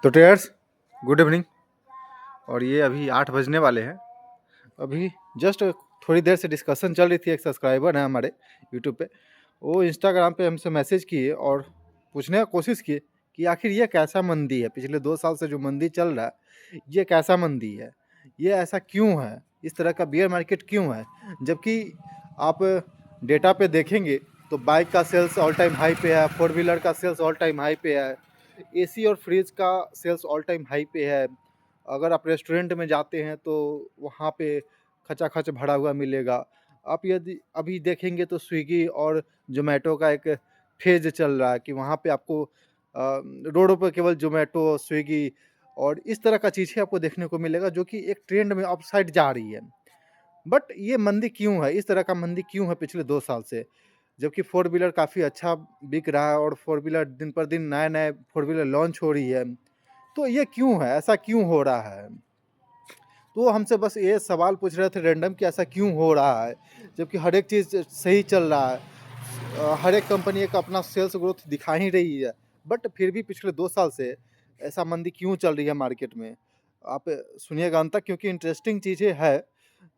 तो ट्रेयर्स, good evening. और ये अभी 8 बजने वाले हैं। अभी जस्ट थोड़ी देर से डिस्कशन चल रही थी। एक सब्सक्राइबर हैं हमारे यूट्यूब पे, वो इंस्टाग्राम पे हमसे मैसेज किए और पूछने का कोशिश किए कि आखिर ये कैसा मंदी है, पिछले 2 साल से जो मंदी चल रहा है ये कैसा मंदी है, ये ऐसा क्यों है, इस तरह का बियर मार्केट क्यों है। जबकि आप डेटा पे देखेंगे तो बाइक का सेल्स ऑल टाइम हाई पे है, 4 व्हीलर का सेल्स ऑल टाइम हाई पे है, एसी और फ्रिज का सेल्स ऑल टाइम हाई पे है। अगर आप रेस्टोरेंट में जाते हैं तो वहाँ पे खचाखच भरा हुआ मिलेगा। आप यदि अभी देखेंगे तो स्विगी और ज़ोमैटो का एक फेज़ चल रहा है कि वहाँ पे आपको रोडों पर केवल ज़ोमैटो, स्विगी और इस तरह का चीज़ें आपको देखने को मिलेगा, जो कि एक ट्रेंड में अपसाइड जा रही है। बट ये मंदी क्यों है? इस तरह का मंदी क्यों है पिछले 2 साल से? जबकि 4 व्हीलर काफ़ी अच्छा बिक रहा है और 4 व्हीलर दिन पर दिन नए-नए 4 व्हीलर लॉन्च हो रही है। तो ये क्यों है? ऐसा क्यों हो रहा है? तो वो हमसे बस ये सवाल पूछ रहे थे रैंडम कि ऐसा क्यों हो रहा है? जबकि हर एक चीज़ सही चल रहा है। हर एक कंपनी एक अपना सेल्स ग्रोथ दिखा ही रही है। बट फिर भी पिछले 2 साल से ऐसा मंदी क्यों चल रही है मार्केट में? आप सुनिएगा अंत तक, क्योंकि इंटरेस्टिंग चीज़ें हैं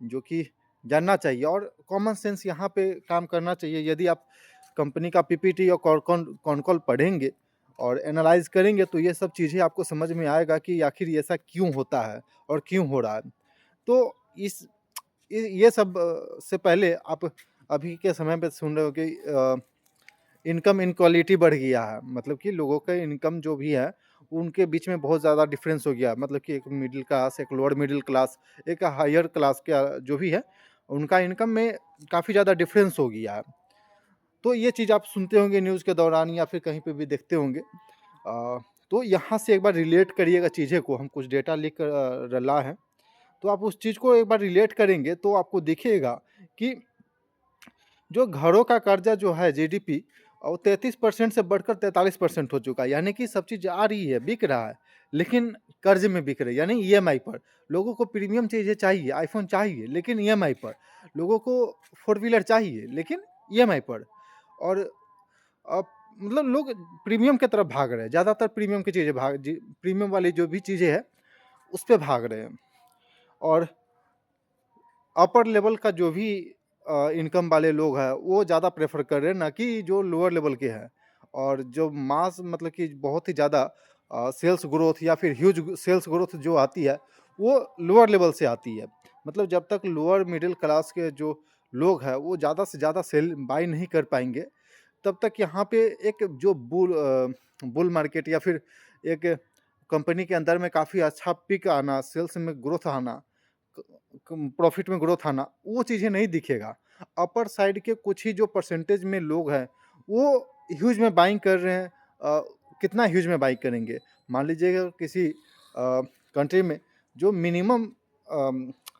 जो कि जानना चाहिए और कॉमन सेंस यहाँ पे काम करना चाहिए। यदि आप कंपनी का पीपीटी और कॉन कॉल पढ़ेंगे और एनालाइज़ करेंगे तो ये सब चीज़ें आपको समझ में आएगा कि आखिर ये ऐसा क्यों होता है और क्यों हो रहा है। तो इस ये सब से पहले आप अभी के समय पे सुन रहे हो कि इनकम इनक्वालिटी बढ़ गया है। मतलब कि लोगों का इनकम जो भी है, उनके बीच में बहुत ज़्यादा डिफ़रेंस हो गया है। मतलब कि एक मिडिल क्लास, एक लोअर मिडिल क्लास, एक हायर क्लास का जो भी है, उनका इनकम में काफ़ी ज़्यादा डिफ़रेंस हो गया है। तो ये चीज़ आप सुनते होंगे न्यूज़ के दौरान या फिर कहीं पे भी देखते होंगे। तो यहाँ से एक बार रिलेट करिएगा चीज़ें को, हम कुछ डेटा लेकर लाए हैं। तो आप उस चीज़ को एक बार रिलेट करेंगे तो आपको दिखेगा कि जो घरों का कर्जा जो है जीडीपी, वो 33% से बढ़कर 43% हो चुका है। यानी कि सब चीज़ आ रही है, बिक रहा है, लेकिन कर्ज में बिक रही है, यानी ईएमआई पर। लोगों को प्रीमियम चीज़ें चाहिए, आईफ़ोन चाहिए, लेकिन ईएमआई पर। लोगों को 4 व्हीलर चाहिए, लेकिन ईएमआई पर। और अब मतलब लोग प्रीमियम की तरफ भाग रहे हैं, ज़्यादातर प्रीमियम की चीज़ें प्रीमियम वाली जो भी चीज़ें हैं, उस पे भाग रहे हैं। और अपर लेवल का जो भी इनकम वाले लोग हैं, वो ज़्यादा प्रेफ़र कर रहे हैं, ना कि जो लोअर लेवल के हैं। और जो मास मतलब कि बहुत ही ज़्यादा सेल्स ग्रोथ या फिर ह्यूज सेल्स ग्रोथ जो आती है, वो लोअर लेवल से आती है। मतलब जब तक लोअर मिडिल क्लास के जो लोग हैं, वो ज़्यादा से ज़्यादा सेल बाय नहीं कर पाएँगे, तब तक यहाँ पे एक जो बुल मार्केट या फिर एक कंपनी के अंदर में काफ़ी अच्छा पिक आना, सेल्स में ग्रोथ आना, प्रॉफिट में ग्रोथ आना, वो चीज़ें नहीं दिखेगा। अपर साइड के कुछ ही जो परसेंटेज में लोग हैं, वो ह्यूज में बाइंग कर रहे हैं। कितना ह्यूज में बाइंग करेंगे? मान लीजिएगा किसी कंट्री में जो मिनिमम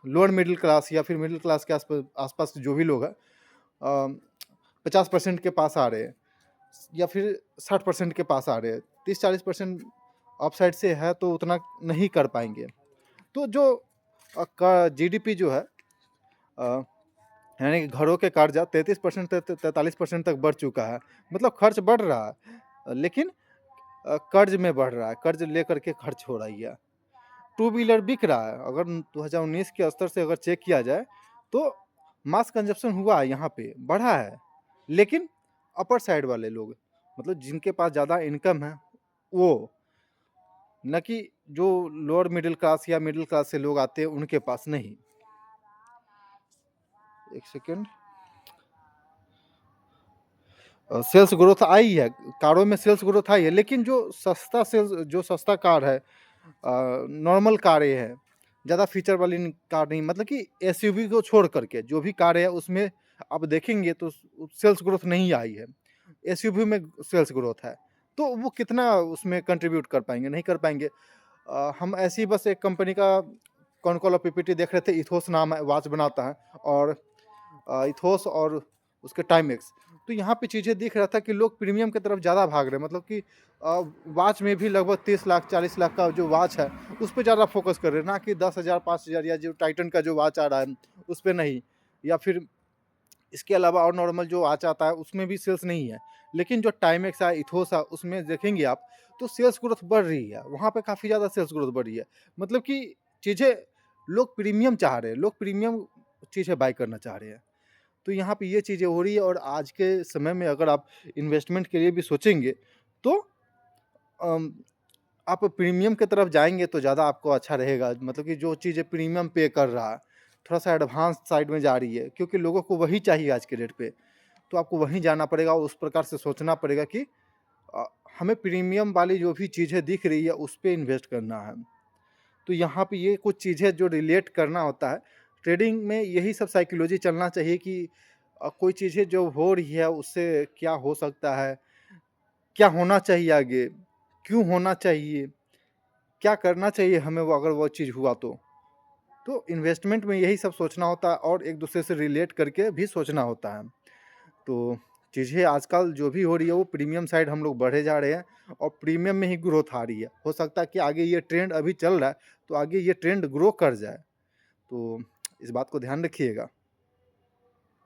लोअर मिडिल क्लास या फिर मिडिल क्लास के आसपास जो भी लोग हैं, 50% के पास आ रहे हैं या फिर 60% के पास आ रहे हैं, 30-40% अपसाइड से है तो उतना नहीं कर पाएंगे। तो जो का जीडीपी जो है, अ, यानी कि घरों के कर्जा 33% से 43% तक बढ़ चुका है। मतलब खर्च बढ़ रहा है, लेकिन कर्ज में बढ़ रहा है, कर्ज लेकर के खर्च हो रही है। 2 व्हीलर बिक रहा है, अगर 2019 के स्तर से अगर चेक किया जाए तो मास कंजप्शन हुआ है, यहाँ पे बढ़ा है। लेकिन अपर साइड वाले लोग, मतलब जिनके पास ज़्यादा इनकम है, वो, न कि जो लोअर मिडिल क्लास या मिडिल क्लास से लोग आते हैं उनके पास नहीं। एक सेकेंड। सेल्स ग्रोथ आई है, कारों में सेल्स ग्रोथ आई है, लेकिन जो सस्ता कार है, नॉर्मल कारें हैं, ज़्यादा फीचर वाली कार नहीं, मतलब कि एसयूवी को छोड़ करके जो भी कार है उसमें आप देखेंगे तो सेल्स ग्रोथ नहीं आई है। एसयूवी में सेल्स ग्रोथ है, तो वो कितना उसमें कंट्रीब्यूट कर पाएंगे? नहीं कर पाएंगे। हम ऐसी बस एक कंपनी का कौन कॉल पीपीटी देख रहे थे, इथोस नाम है, वॉच बनाता है, और इथोस और उसके टाइमेक्स। तो यहाँ पे चीज़ें दिख रहा था कि लोग प्रीमियम की तरफ ज़्यादा भाग रहे हैं। मतलब कि वॉच में भी लगभग 30 लाख 40 लाख का जो वॉच है, उस पे ज़्यादा फोकस कर रहे हैं, ना कि 10,000 5,000 या जो टाइटन का जो वॉच आ रहा है उस पे नहीं। या फिर इसके अलावा और नॉर्मल जो आज आता है उसमें भी सेल्स नहीं है। लेकिन जो टाइमेक्स है, इथोस है, उसमें देखेंगे आप तो सेल्स ग्रोथ बढ़ रही है। वहाँ पे काफ़ी ज़्यादा सेल्स ग्रोथ बढ़ी है। मतलब कि चीज़ें लोग प्रीमियम चाह रहे हैं, लोग प्रीमियम चीज़ें बाय करना चाह रहे हैं। तो यहाँ पे ये चीज़ें हो रही है और आज के समय में अगर आप इन्वेस्टमेंट के लिए भी सोचेंगे तो अम, आप प्रीमियम की तरफ जाएँगे तो ज़्यादा आपको अच्छा रहेगा। मतलब कि जो चीज़ें प्रीमियम पे कर रहा है, थोड़ा-सा एडवांस साइड में जा रही है क्योंकि लोगों को वही चाहिए आज के डेट पे। तो आपको वहीं जाना पड़ेगा, उस प्रकार से सोचना पड़ेगा कि अ, हमें प्रीमियम वाली जो भी चीज़ें दिख रही है उस पे इन्वेस्ट करना है। तो यहाँ पे ये कुछ चीज़ें जो रिलेट करना होता है, ट्रेडिंग में यही सब साइकोलॉजी चलना चाहिए कि कोई चीज़ें जो हो रही है उससे क्या हो सकता है? क्या होना चाहिए आगे? क्यों होना चाहिए? क्या करना चाहिए हमें वो अगर वो चीज़ हुआ तो? तो इन्वेस्टमेंट में यही सब सोचना होता है और एक-दूसरे से रिलेट करके भी सोचना होता है। तो चीज़ें आजकल जो भी हो रही है वो प्रीमियम साइड हम लोग बढ़े जा रहे हैं और प्रीमियम में ही ग्रोथ आ रही है। हो सकता है कि आगे ये ट्रेंड अभी चल रहा है, तो आगे ये ट्रेंड ग्रो कर जाए। तो इस बात को ध्यान रखिएगा।